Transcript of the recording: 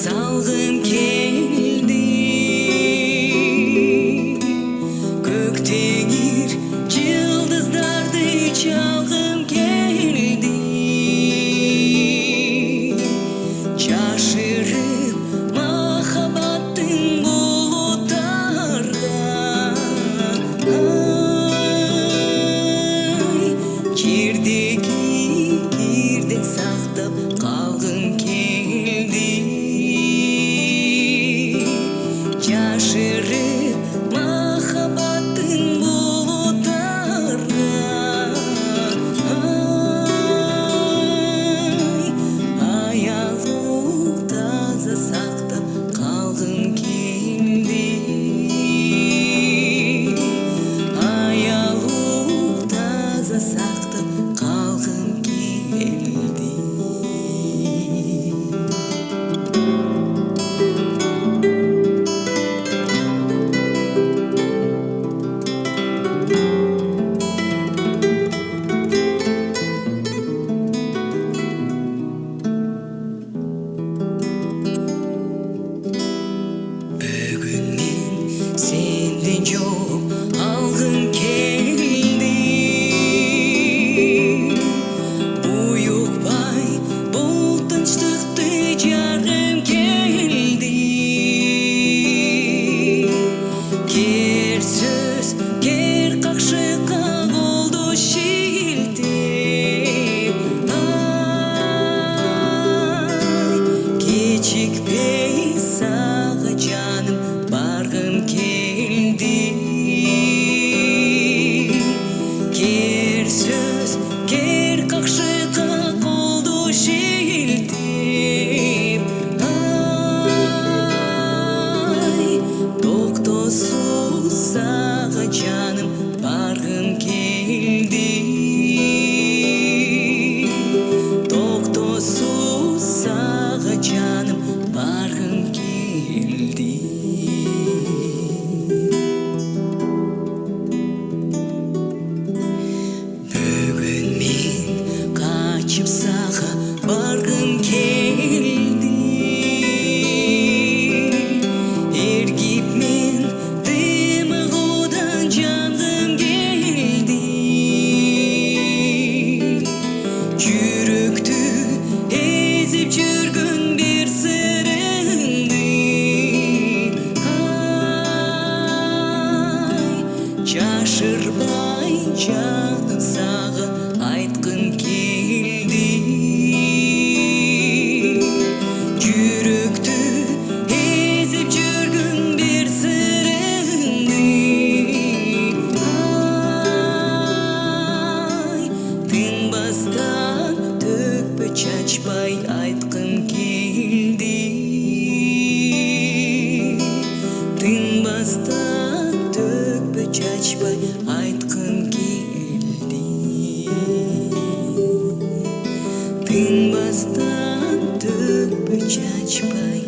салгым келди. Көк теңир жылдыздарды чалгым келди. Жашырып махаббаттын булуттарга, жердеги кирден сактап калгым келди. Жашырып махаббаттын булуттарга, аялуу таза сактап калгым келди. Аялуу таза сактап калгым келди. Бүгүн мен сенден жооп алгым келди. Буюкпай бул тынчтыкты жаргым келди. Кер сөз, кер какшыкка колду шилтеп, кечикпей сага жаным баргым келди. Кер сөз, кер какшыкка колду шилтеп, токтосуз сага жаным баргым келди. Токтосуз сага жаным баргым келди. Бүгүн мен качып сага баргым келди. Эргип мен тымыгуудан жангым келди. Жүрөктү эзип жүргөн бир сырыңды, жашырбай жаным сага айткым келди. Жүрөктү эзип жүргөн бир сырыңды, тынбастан төкпө чачпай айткым келди. Тынбастан төкпө чачпай айткым келди. Тынбастан төкпө чачпай